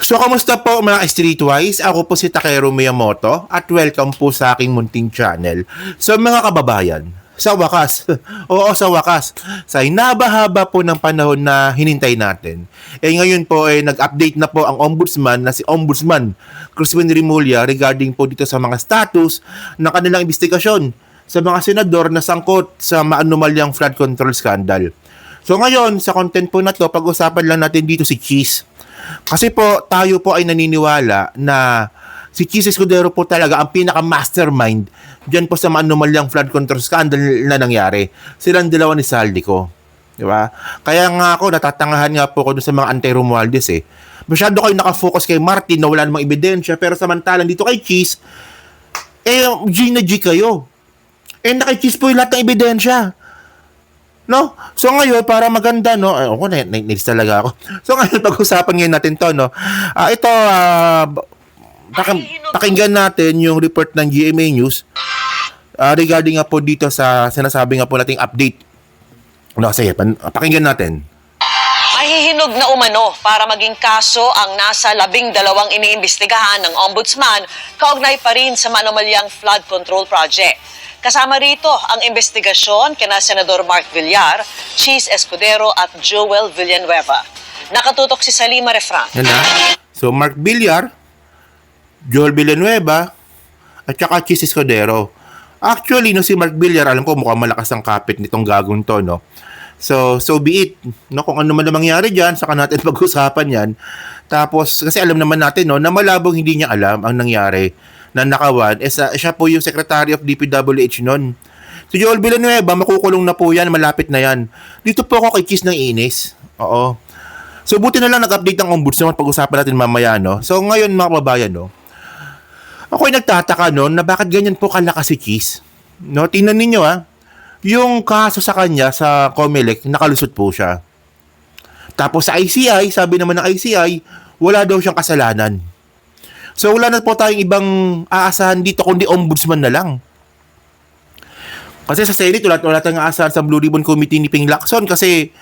So, kamusta po mga Streetwise? Ako po si Takeru Miyamoto at welcome po sa aking munting channel. So, mga kababayan, sa wakas, sa wakas, sa hinaba-haba po ng panahon na hinintay natin, ngayon po nag-update na po ang ombudsman na si Ombudsman Crispin Remulla regarding po dito sa mga status ng kanilang investigasyon sa mga senador na sangkot sa maanumalyang flood control scandal. So ngayon, sa content po na to, pag-usapan lang natin dito si Cheese. Kasi po, tayo po ay naniniwala na si Cheese Escudero po talaga ang pinaka-mastermind dyan po sa maanumalyang flood control scandal na nangyari. Silang dalawa ni Saldico. Di ba? Kaya nga ako, natatangahan nga po ako sa mga anti-Romualdez eh. Masyado kayo nakafocus kay Martin na wala namang ebidensya, pero samantalang dito kay Cheese, G na G kayo. Na kay Cheese po yung lahat ng ebidensya. No? So ngayon, para maganda, no? Ako, nainis talaga ako. So ngayon, pag-usapan ngayon natin to, no? Pakinggan natin yung report ng GMA News regarding nga po dito sa sinasabi nga po nating update. No, sige, pakinggan natin. Mahihinog na umano para maging kaso ang nasa 12 iniimbestigahan ng Ombudsman kaugnay pa rin sa maanumalyang flood control project. Kasama rito ang investigasyon kina Senador Mark Villar, Cheese Escudero at Joel Villanueva. Nakatutok si Salima Refran. So Mark Villar, Joel Villanueva, at saka Cheese Escudero. Actually, no, si Mark Villar, alam ko mukhang malakas ang kapit nitong gagong to, no? So be it. No, kung ano man na mangyari dyan, saka natin pag-usapan yan. Tapos, kasi alam naman natin, no, na malabong hindi niya alam ang nangyari na nakawan, siya po yung Secretary of DPWH noon. Si Joel Villanueva, makukulong na po yan, malapit na yan. Dito po ako kay Cheese ng inis. Oo. So, buti na lang nag-update ang ombudsman, pag-usapan natin mamaya, no? So, ngayon, mga kababayan, no? Ako'y nagtataka, no, na bakit ganyan po kalakas si Cheese. No? Tingnan ninyo, yung kaso sa kanya, sa COMELEC, nakalusot po siya. Tapos sa ICI, sabi naman ng ICI, wala daw siyang kasalanan. So wala na po tayong ibang aasahan dito kundi ombudsman na lang. Kasi sa Senate, wala tayong aasahan sa Blue Ribbon Committee ni Ping Lacson kasi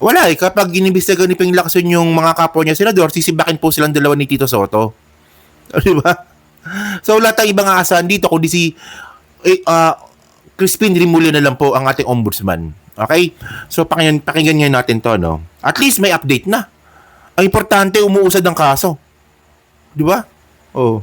wala kapag inimbestiga ni Ping Lacson yung mga kapwa niya senador, sisibakin po silang dalawa ni Tito Soto. Di ba? So wala tayong ibang aasahan dito kundi si Crispin Remulla na lang po ang ating ombudsman. Okay? So pakinggan ngayon natin to, no? At least may update na. Ang importante, umuusad ang kaso. Di ba? Oh.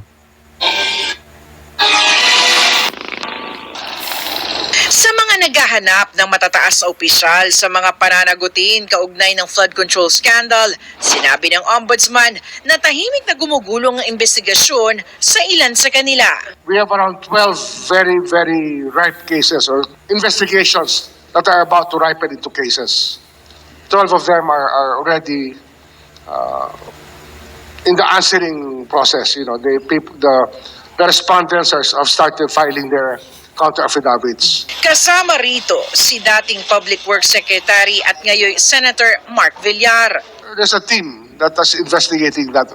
Sa mga naghahanap ng matataas na opisyal sa mga pananagutin kaugnay ng flood control scandal, sinabi ng ombudsman na tahimik na gumugulong ang investigasyon sa ilan sa kanila. We have around 12 very, very ripe cases or investigations that are about to ripen into cases. 12 of them are already in the answering process. You know, the respondents have started filing their counter affidavits. Kasama rito si dating Public Works Secretary at ngayon Senator Mark Villar. There's a team that is investigating that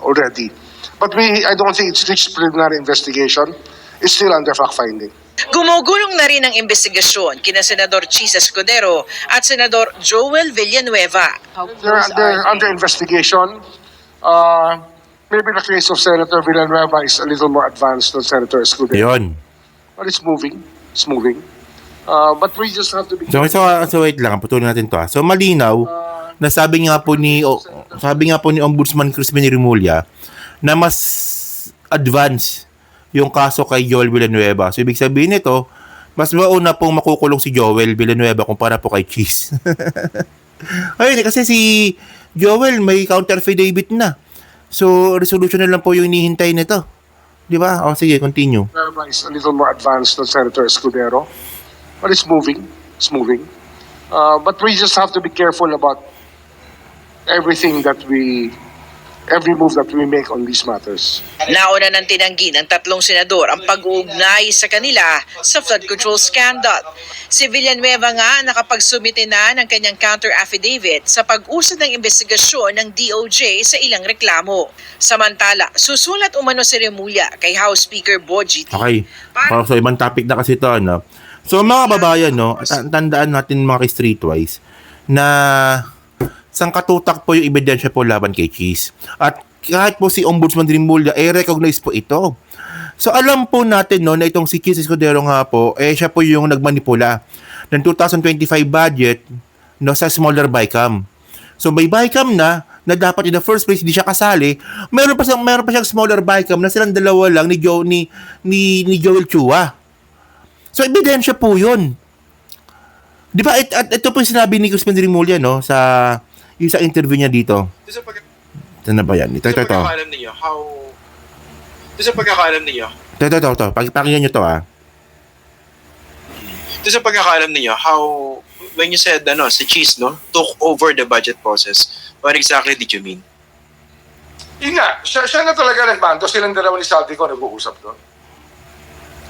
already. But I don't think it's reached preliminary investigation. It's still under fact-finding. Gumugulong na rin ang investigasyon kina Senador Cheese Escudero at Senador Joel Villanueva. They're under investigation. Maybe the case of Senator Villanueva is a little more advanced than Senator Escudero. Yun. But it's moving. It's moving. But we just have to be... So wait lang, patuloy natin to. So malinaw na sabi nga po ni Ombudsman Crispin Remulla na mas advanced yung kaso kay Joel Villanueva. So ibig sabihin nito, mas mauna pong makukulong si Joel Villanueva kumpara po kay Cheese. Ayun, kasi si Joel may counter affidavit na. So resolution na lang po yung hinihintay nito. Di ba? O sige, continue. Is a little more advanced than Senator Escudero. But it's moving. It's moving. But we just have to be careful about every move that we make on these matters. Nauna nang tinanggi ng tatlong senador ang pag-uugnay sa kanila sa flood control scandal. Si Villanueva nga nakapagsumite na ng kanyang counter affidavit sa pag-usad ng investigasyon ng DOJ sa ilang reklamo. Samantala, susulat umano si Remulla kay House Speaker Bogie. Okay. So ibang topic na kasi ito, no? So mga babayan, no, tandaan natin mga Streetwise na sangkatutak po yung ebidensya po laban kay Cheese. At kahit po si Ombudsman Rimulya, recognize po ito. So alam po natin no, na itong si Cheese Escudero nga po, siya po yung nagmanipula ng 2025 budget no, sa smaller BICAM. So may BICAM na dapat in the first place hindi siya kasali, meron pa siyang smaller BICAM na silang dalawa lang ni Joel Chua. So ebidensya po 'yun. 'Di ba? At ito po yung sinabi ni Crispin Rimulya no sa interview niya dito. Ano ba yan? Ito. Pagkakaalam ninyo, sa pagkakaalam ninyo, Ito. Pakinggan nyo to sa pagkakaalam ninyo, how, when you said, si Cheese, no, took over the budget process, what exactly did you mean? Yun nga, siya na talaga nagmando. Silang dalawa ni Saldi ko nag-uusap doon.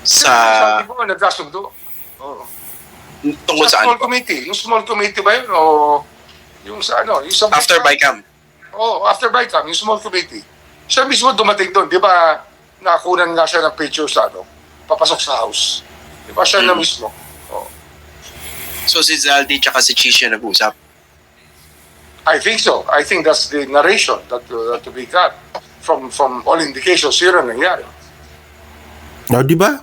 Sa, Saldi ko nagkasundo. Oo. tungkol Sa saan small po? committee. Yung small committee ba yun? O yung sa yung sa After BICAM. After BICAM, yung small committee. Siya mismo dumating doon. Di ba, nakakunan nga siya ng picture sa papasok sa house. Di ba, siya na mismo. Oo. So si Zaldi tsaka si Cheese yung nag-usap. I think so. I think that's the narration that to be got from all indications. Yun ang nangyari. No, di ba?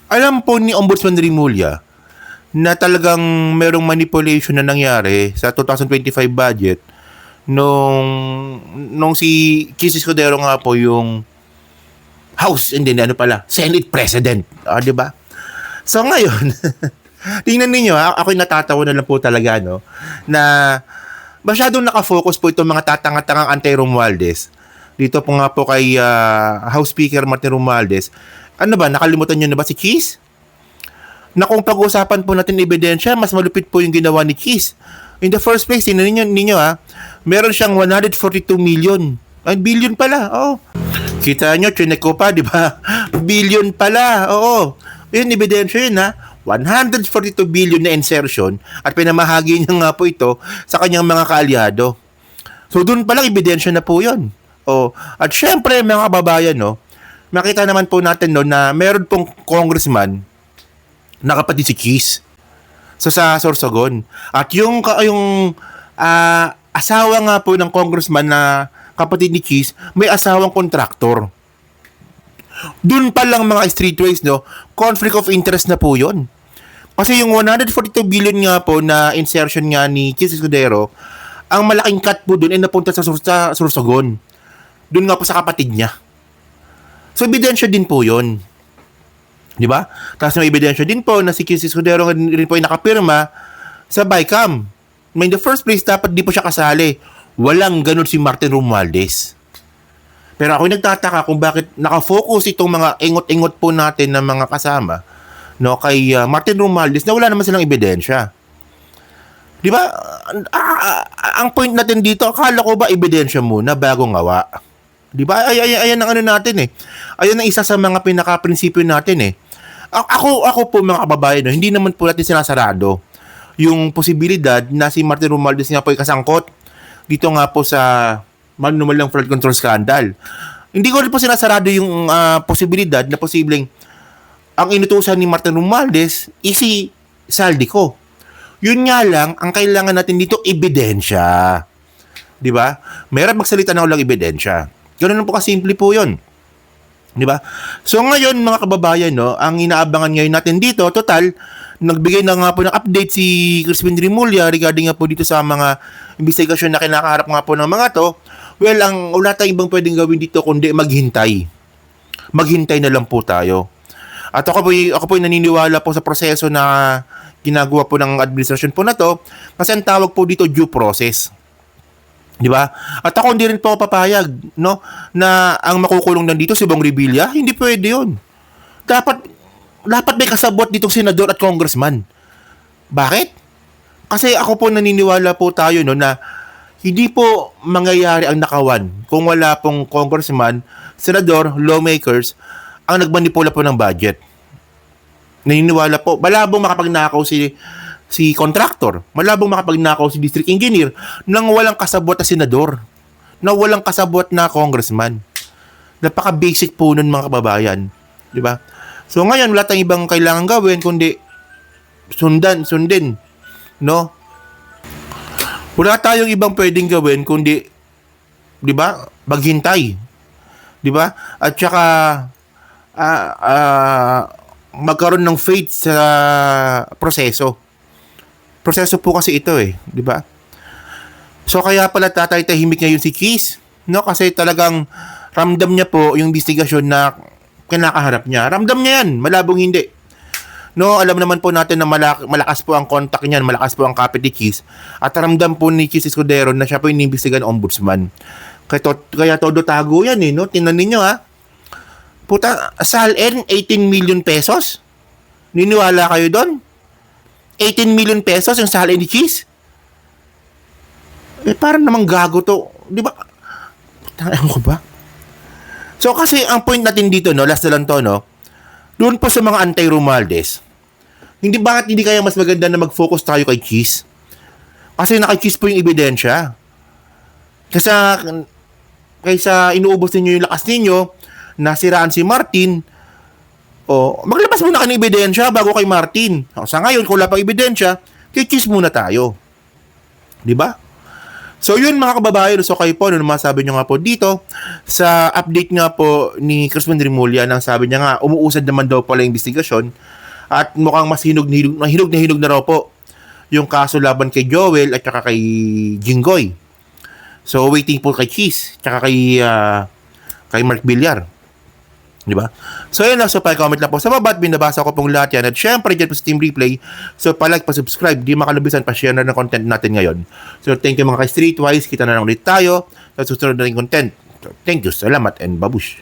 Alam po ni Ombudsman Rimulya na talagang merong manipulation na nangyari sa 2025 budget nung si Cheese Escudero nga po yung House and then Senate President. Di ba? So ngayon, tingnan ninyo ako'y natatawa na lang po talaga no na masyadong nakafocus po itong mga tatanga-tangang anti-Romualdez. Dito po nga po kay House Speaker Martin Romualdez. Ano ba, nakalimutan nyo na ba si Cheese? Na kung pag-usapan po natin ebidensya, mas malupit po yung ginawa ni Cheese. In the first place, tingnan ninyo meron siyang 142 million. Ay, billion pala, Kita nyo, chinek ko pa, di ba? Billion pala, Yun, ebidensya yun, 142 billion na insertion at pinamahagi niya nga po ito sa kanyang mga kaalyado. So, dun palang ebidensya na po yun. At syempre, mga kababayan, makita naman po natin na meron pong congressman na kapatid si Cheese sa Sorsogon. At yung asawa nga po ng congressman na kapatid ni Cheese, may asawang kontraktor. Dun pa lang mga streetways, conflict of interest na po yun. Kasi yung 142 billion nga po na insertion nga ni Cheese Escudero, ang malaking cut po dun ay napunta sa Sorsogon. Dun nga po sa kapatid niya. So, ebidensya din po yun. Di ba? Tapos may ebidensya din po na si Cheese Escudero rin po ay nakapirma sa BICAM. In the first place, dapat di po siya kasali. Walang ganun si Martin Romualdez. Pero ako'y nagtataka kung bakit nakafocus itong mga ingot-ingot po natin ng mga kasama kay Martin Romualdez na wala naman silang ebidensya. Di ba? Ang point natin dito, akala ko ba ebidensya muna bago ngawa? Di ba? Ayan ang natin Ayan ang isa sa mga pinaka-prinsipyo natin Ako po mga kababayan, hindi naman po natin sinasarado yung posibilidad na si Martin Romualdez nga po ay kasangkot dito nga po sa manumalang flood control scandal. Hindi ko rin po sinasarado yung posibilidad na posibleng ang inutusan ni Martin Romualdez si Saldico. Yun nga lang, ang kailangan natin dito, ebidensya. Di ba? Meron magsalita na walang ebidensya. Ganun po kasimple po yun. Di ba? So ngayon, mga kababayan, ang inaabangan ngayon natin dito, total, nagbigay na nga po ng update si Crispin Rimulya regarding nga po dito sa mga investigasyon na kinakaharap nga po ng mga to. Well, wala tayong ibang pwedeng gawin dito kundi maghintay. Maghintay na lang po tayo. At ako po naniniwala po sa proseso na ginagawa po ng administrasyon po na to kasi ang tawag po dito due process. Di ba? At ako hindi rin po papayag na ang makukulong nandito si Bong Revilla, hindi pwede yun. Dapat may kasabot ditong senador at congressman. Bakit? Kasi ako po naniniwala po tayo na hindi po mangyayari ang nakawan kung wala pong congressman, senador, lawmakers ang nagmanipula po ng budget. Naniniwala po, malabong makapagnakaw si contractor, malabong makapagnakaw si district engineer nang walang kasabot na senador, na walang kasabot na congressman. Napaka-basic po nun mga kababayan. Di ba? So ngayon, wala tayong ibang kailangan gawin kundi sundin. Wala tayong ibang pwedeng gawin kundi, di ba, maghintay. Di ba? At saka, magkaroon ng faith sa proseso. Proseso po kasi ito di ba? So kaya pala tatay-tahimik ngayon si Cheese, no? Kasi talagang ramdam niya po yung investigasyon na kinakaharap niya. Ramdam niya yan, malabong hindi. No, alam naman po natin na malakas po ang contact niyan, malakas po ang kapit ni Cheese. At ramdam po ni Cheese Escudero na siya po inimbestigan ng ombudsman. Kaya todo tago yan no? Tingnan ninyo Puta, SALN 18 million pesos? Niniwala kayo doon? 18 million pesos yung SALN ni Cheese? Parang namang gago to. Di ba? Ewan ko ba? So, kasi ang point natin dito, last na lang to, doon po sa mga anti-Romualdez, bakit hindi kaya mas maganda na mag-focus tayo kay Cheese? Kasi naka-Cheese po yung ebidensya. Kaysa inuubos ninyo yung lakas ninyo, nasiraan si Martin, maglabas muna kayo ng ebidensya bago kay Martin. Sa ngayon, kung wala pang ebidensya, kay Cheese muna tayo. Di ba? So yun mga kababayan, so kayo po, masabi nyo nga po dito, sa update nga po ni Crispin Rimulya, nang sabi niya nga, umuusad naman daw pala yung investigasyon, at mukhang mas hinog na raw po yung kaso laban kay Joel at saka kay Jinggoy. So waiting po kay Cheese, tsaka kay Mark Villar. Di ba? So yun so pa-comment lang po sa baba at binabasa ko pong lahat yan. At syempre dyan po sa Team Replay, so pa-like, pa-subscribe, di makalubisan, pa-share na ng content natin ngayon. So thank you mga ka-Streetwise, kita na lang ulit tayo sa susunod na rin content. So, thank you, salamat and babush.